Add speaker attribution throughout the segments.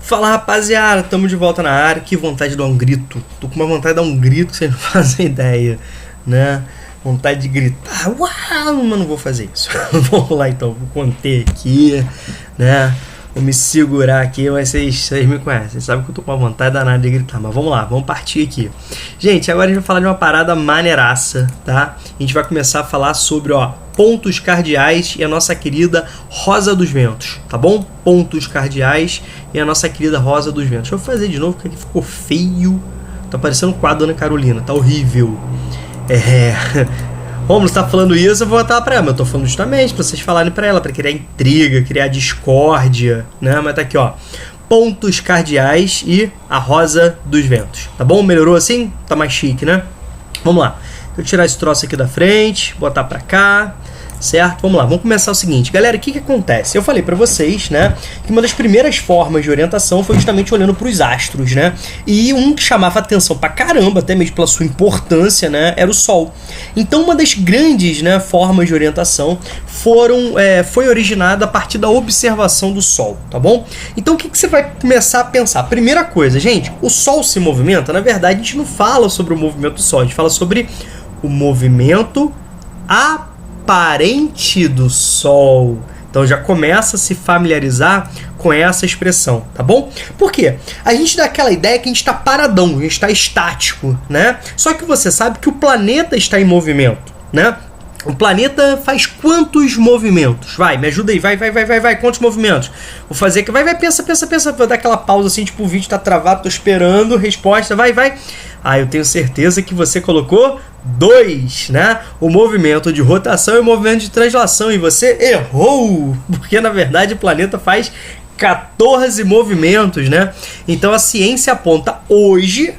Speaker 1: Fala, rapaziada, tamo de volta na área. Que vontade de dar um grito. Tô com uma vontade de dar um grito que vocês não fazem ideia, né? Vontade de gritar. Uau, mas não vou fazer isso. Vamos lá então, vou conter aqui, né? Vou me segurar aqui, mas vocês me conhecem. Vocês sabem que eu tô com uma vontade danada de gritar. Mas vamos lá, vamos partir aqui. Gente, agora a gente vai falar de uma parada maneiraça, tá? A gente vai começar a falar sobre, pontos cardeais e a nossa querida Rosa dos Ventos, tá bom? Pontos cardeais e a nossa querida Rosa dos Ventos. Deixa eu fazer de novo, porque aqui ficou feio. Tá parecendo um quadro da Ana Carolina, tá horrível. Romulo, você tá falando isso, eu vou botar pra ela. Mas eu tô falando justamente pra vocês falarem pra ela, pra criar intriga, criar discórdia, né? Mas tá aqui, pontos cardeais e a Rosa dos Ventos, tá bom? Melhorou assim? Tá mais chique, né? Vamos lá. Vou tirar esse troço aqui da frente, botar pra cá, certo? Vamos lá, vamos começar o seguinte. Galera, o que acontece? Eu falei pra vocês, né, que uma das primeiras formas de orientação foi justamente olhando pros astros, né? E um que chamava atenção pra caramba, até mesmo pela sua importância, né, era o Sol. Então, uma das grandes, né, formas de orientação foi originada a partir da observação do Sol, tá bom? Então, o que você vai começar a pensar? Primeira coisa, gente, o Sol se movimenta. Na verdade, a gente não fala sobre o movimento do Sol, a gente fala sobre o movimento aparente do Sol. Então já começa a se familiarizar com essa expressão, tá bom? Por quê? A gente dá aquela ideia que a gente está paradão, a gente está estático, né? Só que você sabe que o planeta está em movimento, né? O planeta faz quantos movimentos? Vai, me ajuda aí, vai, quantos movimentos? Vou fazer aqui, pensa, vou dar aquela pausa assim, tipo, o vídeo tá travado, tô esperando, resposta, vai. Ah, eu tenho certeza que você colocou 2, né? O movimento de rotação e o movimento de translação, e você errou, porque na verdade o planeta faz 14 movimentos, né? Então a ciência aponta hoje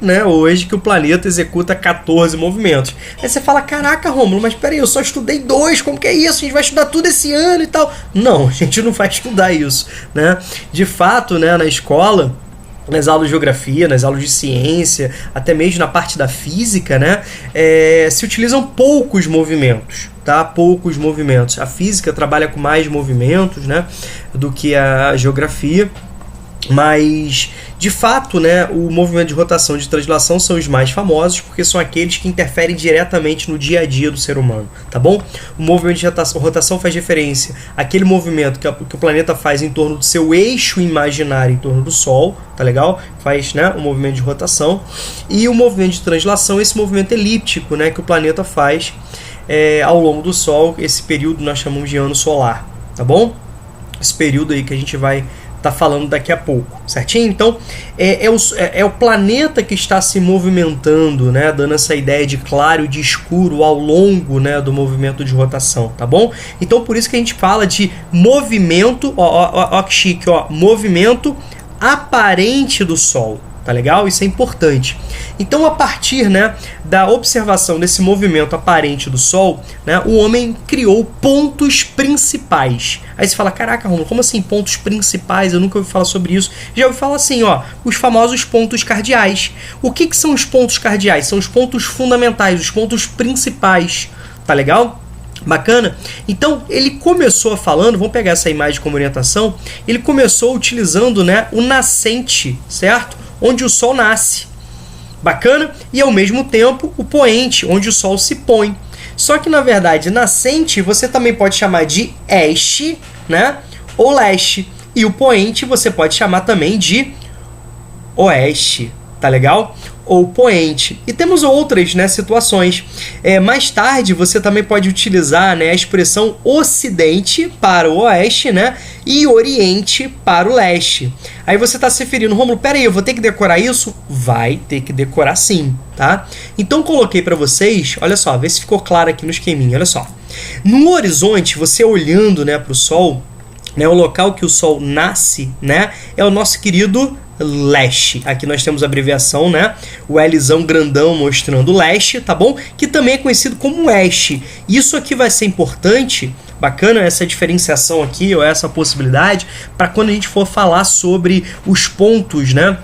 Speaker 1: que o planeta executa 14 movimentos. Aí você fala, caraca, Rômulo, mas peraí, eu só estudei 2, como que é isso? A gente vai estudar tudo esse ano e tal. Não, a gente não vai estudar isso, né? De fato, né, na escola, nas aulas de geografia, nas aulas de ciência, até mesmo na parte da física, né, se utilizam poucos movimentos, tá? Poucos movimentos. A física trabalha com mais movimentos, né, do que a geografia, mas de fato, né, o movimento de rotação e de translação são os mais famosos, porque são aqueles que interferem diretamente no dia a dia do ser humano, tá bom? O movimento de rotação faz referência àquele movimento que o planeta faz em torno do seu eixo imaginário em torno do Sol, tá legal? Faz, né, o movimento de rotação. E o movimento de translação, esse movimento elíptico, né, que o planeta faz ao longo do Sol. Esse período nós chamamos de ano solar, tá bom? Esse período aí que a gente vai tá falando daqui a pouco, certinho? Então, é o planeta que está se movimentando, né? Dando essa ideia de claro e de escuro ao longo, né, do movimento de rotação, tá bom? Então, por isso que a gente fala de movimento, que chique, movimento aparente do Sol. Tá legal? Isso é importante. Então, a partir, né, da observação desse movimento aparente do Sol, né, o homem criou pontos principais. Aí você fala, caraca, Romulo, como assim pontos principais? Eu nunca ouvi falar sobre isso. Já ouvi falar assim, os famosos pontos cardeais. O que são os pontos cardeais? São os pontos fundamentais, os pontos principais. Tá legal? Bacana? Então, ele começou falando, vamos pegar essa imagem como orientação, ele começou utilizando, né, o nascente, certo? Onde o Sol nasce. Bacana? E ao mesmo tempo o poente, onde o Sol se põe. Só que na verdade, nascente você também pode chamar de este, né? Ou leste. E o poente você pode chamar também de oeste. Tá legal? Ou poente. E temos outras, né, situações. Mais tarde você também pode utilizar, né, a expressão ocidente para o oeste, né, e oriente para o leste. Aí você está se referindo, Rômulo, peraí, eu vou ter que decorar isso? Vai ter que decorar sim, tá? Então coloquei para vocês, olha só, vê se ficou claro aqui no esqueminha, olha só. No horizonte, você olhando, né, para o Sol, né, o local que o Sol nasce, né, é o nosso querido leste. Aqui nós temos a abreviação, né? O Lzão grandão mostrando leste, tá bom? Que também é conhecido como oeste. Isso aqui vai ser importante, bacana essa diferenciação aqui, ou essa possibilidade, para quando a gente for falar sobre os pontos, né?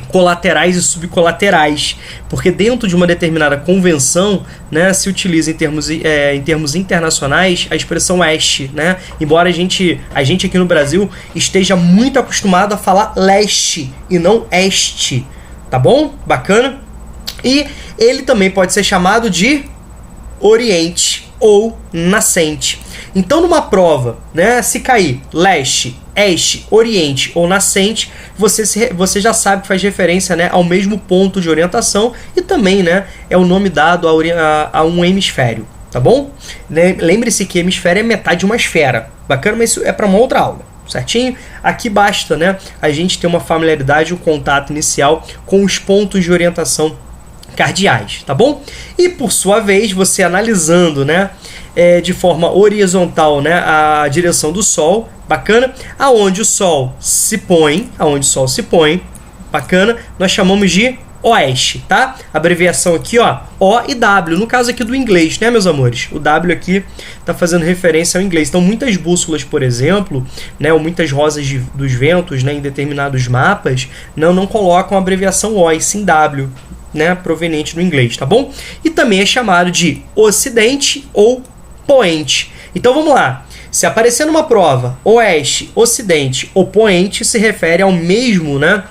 Speaker 1: colaterais e subcolaterais, porque dentro de uma determinada convenção, né, se utiliza em termos internacionais a expressão oeste, né? Embora a gente aqui no Brasil esteja muito acostumado a falar leste e não este, tá bom? Bacana? E ele também pode ser chamado de oriente ou nascente. Então, numa prova, né, se cair leste, este, oriente ou nascente, você já sabe que faz referência, né, ao mesmo ponto de orientação e também, né, é o nome dado a um hemisfério, tá bom? Lembre-se que hemisfério é metade de uma esfera. Bacana, mas isso é para uma outra aula, certinho? Aqui basta, né, a gente ter uma familiaridade, um contato inicial com os pontos de orientação cardeais, tá bom? E por sua vez, você analisando, né, de forma horizontal, né, a direção do Sol, bacana, aonde o Sol se põe, bacana, nós chamamos de oeste, tá? Abreviação aqui, ó, O e W, no caso aqui do inglês, né, meus amores? O W aqui tá fazendo referência ao inglês. Então, muitas bússolas, por exemplo, né, ou muitas rosas dos ventos, né, em determinados mapas, não colocam a abreviação O e sim W, né, proveniente do inglês, tá bom? E também é chamado de ocidente ou poente. Então vamos lá. Se aparecer numa prova oeste, ocidente ou poente, se refere ao mesmo, né,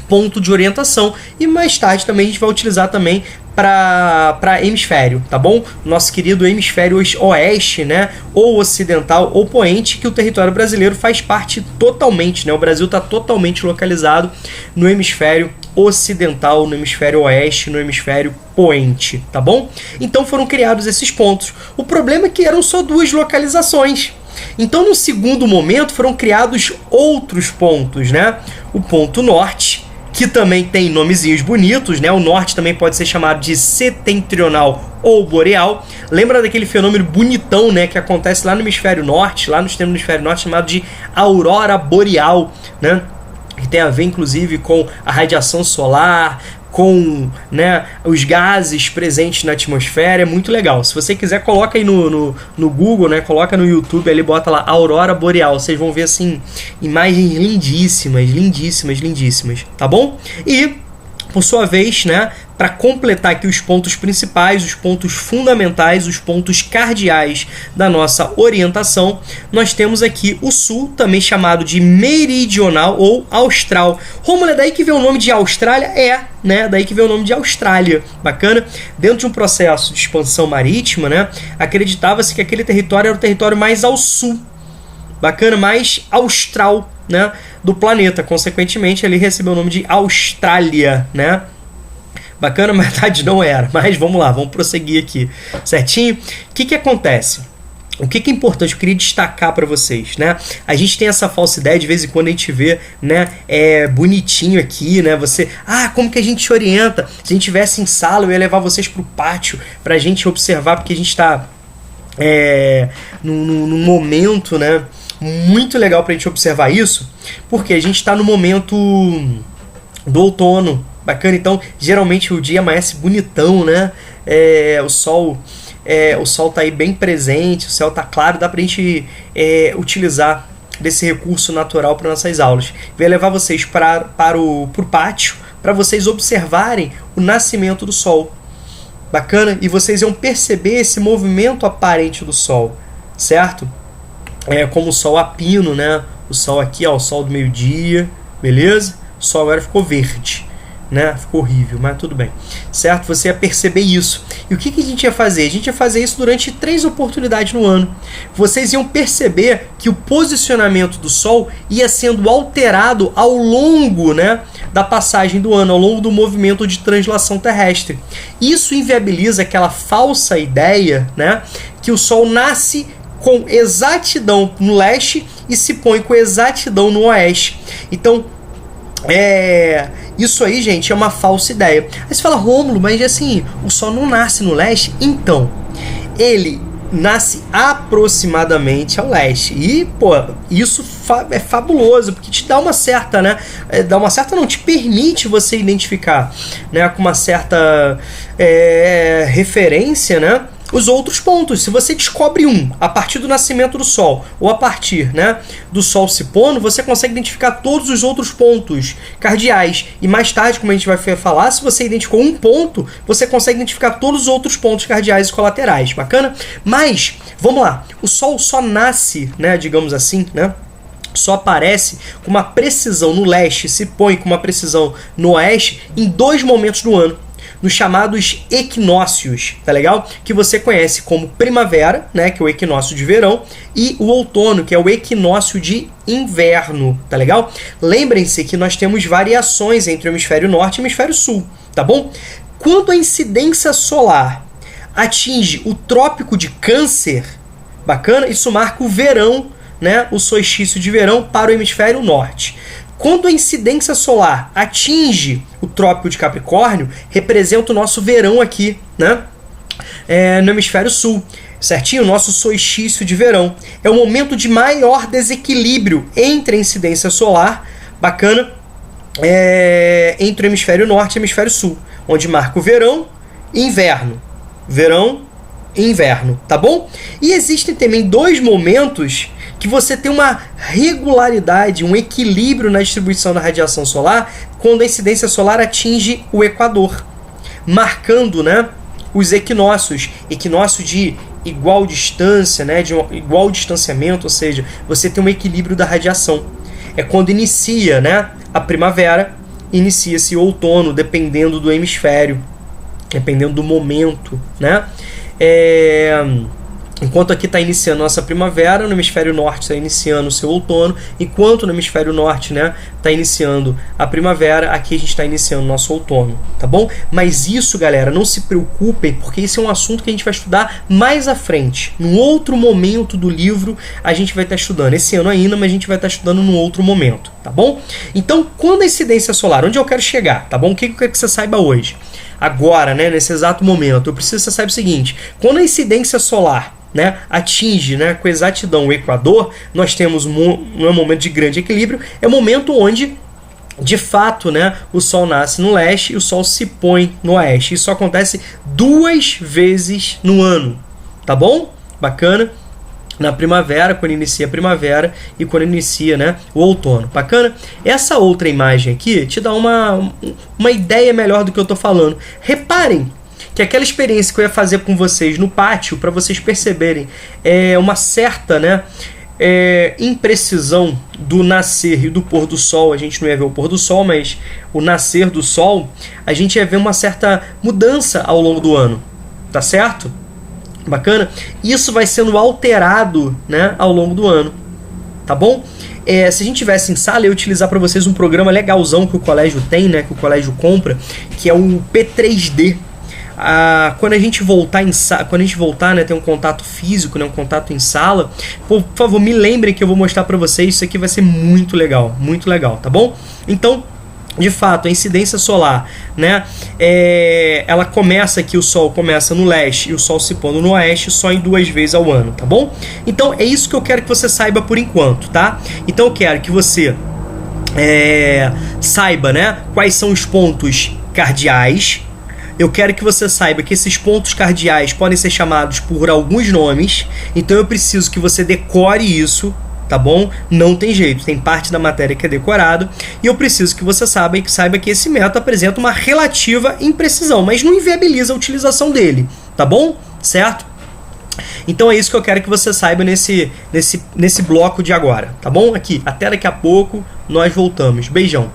Speaker 1: ponto de orientação. E mais tarde também a gente vai utilizar também para hemisfério, tá bom? Nosso querido hemisfério oeste, né, ou ocidental ou poente, que o território brasileiro faz parte totalmente, né? O Brasil está totalmente localizado no hemisfério ocidental, no hemisfério oeste, no hemisfério poente, tá bom? Então foram criados esses pontos. O problema é que eram só 2 localizações. Então, no segundo momento, foram criados outros pontos, né? O ponto norte, que também tem nomezinhos bonitos, né? O norte também pode ser chamado de setentrional ou boreal. Lembra daquele fenômeno bonitão, né, que acontece lá no hemisfério norte, lá no extremo do hemisfério norte, chamado de aurora boreal, né? Que tem a ver, inclusive, com a radiação solar, com, né, os gases presentes na atmosfera. É muito legal. Se você quiser, coloca aí no Google, né, coloca no YouTube, ali bota lá aurora boreal. Vocês vão ver, assim, imagens lindíssimas, tá bom? E, por sua vez, né, para completar aqui os pontos principais, os pontos fundamentais, os pontos cardeais da nossa orientação, nós temos aqui o sul, também chamado de meridional ou austral. Rômulo, é daí que vem o nome de Austrália? É, né? Daí que vem o nome de Austrália. Bacana? Dentro de um processo de expansão marítima, né, acreditava-se que aquele território era o território mais ao sul. Bacana? Mais austral, né, do planeta. Consequentemente, ele recebeu o nome de Austrália, né? Bacana, mas verdade não era. Mas vamos lá, vamos prosseguir aqui, certinho? O que acontece? O que é importante, eu queria destacar para vocês, né? A gente tem essa falsa ideia, de vez em quando a gente vê, né, bonitinho aqui, né? Você, como que a gente orienta? Se a gente tivesse em sala, eu ia levar vocês pro pátio pra gente observar, porque a gente tá num momento, né, muito legal pra gente observar isso, porque a gente tá no momento do outono. Bacana, então geralmente o dia amanhece bonitão, né? O sol tá aí bem presente, o céu tá claro, dá pra gente utilizar desse recurso natural para nossas aulas. Vou levar vocês pro pátio para vocês observarem o nascimento do sol. Bacana? E vocês vão perceber esse movimento aparente do sol, certo? Como o sol a pino, né? O sol aqui, ó, o sol do meio-dia, beleza? O sol agora ficou verde, né? Ficou horrível, mas tudo bem, certo? Você ia perceber isso. E o que a gente ia fazer? A gente ia fazer isso durante 3 oportunidades no ano. Vocês iam perceber que o posicionamento do Sol ia sendo alterado ao longo, né, da passagem do ano, ao longo do movimento de translação terrestre. Isso inviabiliza aquela falsa ideia, né, que o Sol nasce com exatidão no leste e se põe com exatidão no oeste. Então, isso aí, gente, é uma falsa ideia. Aí você fala, Rômulo, mas assim, o Sol não nasce no leste? Então, ele nasce aproximadamente ao leste. E, pô, isso é fabuloso, porque te dá uma certa, né? Não, te permite você identificar, né, com uma certa referência, né, os outros pontos. Se você descobre um a partir do nascimento do Sol ou a partir, né, do Sol se pondo, você consegue identificar todos os outros pontos cardeais. E mais tarde, como a gente vai falar, se você identificou um ponto, você consegue identificar todos os outros pontos cardeais e colaterais. Bacana? Mas, vamos lá. O Sol só nasce, né, digamos assim, né? Só aparece com uma precisão no leste, se põe com uma precisão no oeste em 2 momentos do ano, nos chamados equinócios, tá legal? Que você conhece como primavera, né, que é o equinócio de verão, e o outono, que é o equinócio de inverno, tá legal? Lembrem-se que nós temos variações entre o hemisfério norte e o hemisfério sul, tá bom? Quando a incidência solar atinge o trópico de Câncer, bacana, isso marca o verão, né, o solstício de verão para o hemisfério norte. Quando a incidência solar atinge o trópico de Capricórnio, representa o nosso verão aqui, né, no hemisfério sul, certinho? O nosso solstício de verão. É o momento de maior desequilíbrio entre a incidência solar, bacana, entre o hemisfério norte e o hemisfério sul, onde marca o verão e inverno. Verão e inverno, tá bom? E existem também 2 momentos que você tem uma regularidade, um equilíbrio na distribuição da radiação solar quando a incidência solar atinge o Equador, marcando, né, os equinócios, equinócio de igual distância, né, de um igual distanciamento, ou seja, você tem um equilíbrio da radiação. É quando inicia, né, a primavera, inicia-se o outono, dependendo do hemisfério, dependendo do momento, né? Enquanto aqui está iniciando a nossa primavera, no hemisfério norte está iniciando o seu outono, enquanto no hemisfério norte, né, está iniciando a primavera, aqui a gente está iniciando o nosso outono, tá bom? Mas isso, galera, não se preocupem, porque esse é um assunto que a gente vai estudar mais à frente. Num outro momento do livro, a gente vai estar estudando. Esse ano ainda, mas a gente vai estar estudando num outro momento, tá bom? Então, quando a incidência solar, onde eu quero chegar, tá bom? O que eu quero que você saiba hoje? Agora, né, nesse exato momento, eu preciso que você saiba o seguinte: quando a incidência solar, né, atinge, né, com exatidão o Equador, nós temos não é um momento de grande equilíbrio, é um momento onde, de fato, né, o Sol nasce no leste e o Sol se põe no oeste. Isso acontece 2 vezes no ano, tá bom? Bacana? Na primavera, quando inicia a primavera, e quando inicia, né, o outono. Bacana? Essa outra imagem aqui te dá uma ideia melhor do que eu estou falando. Reparem que aquela experiência que eu ia fazer com vocês no pátio, para vocês perceberem uma certa, né, imprecisão do nascer e do pôr do sol. A gente não ia ver o pôr do sol, mas o nascer do sol, a gente ia ver uma certa mudança ao longo do ano, tá certo? Bacana? Isso vai sendo alterado, né, ao longo do ano, tá bom? Se a gente tivesse em sala, eu ia utilizar para vocês um programa legalzão que o colégio tem, né, que o colégio compra, que é o P3D. Quando a gente voltar né, ter um contato físico, né, um contato em sala, por favor, me lembrem que eu vou mostrar para vocês. Isso aqui vai ser muito legal, tá bom? Então, de fato, a incidência solar, né, ela começa aqui, o Sol começa no leste e o Sol se pondo no oeste só em 2 vezes ao ano, tá bom? Então, é isso que eu quero que você saiba por enquanto, tá? Então, eu quero que você saiba, né, quais são os pontos cardeais. Eu quero que você saiba que esses pontos cardeais podem ser chamados por alguns nomes, então eu preciso que você decore isso, tá bom? Não tem jeito, tem parte da matéria que é decorado, e eu preciso que você saiba que esse método apresenta uma relativa imprecisão, mas não inviabiliza a utilização dele, tá bom? Certo? Então é isso que eu quero que você saiba nesse bloco de agora, tá bom? Aqui, até daqui a pouco, nós voltamos. Beijão!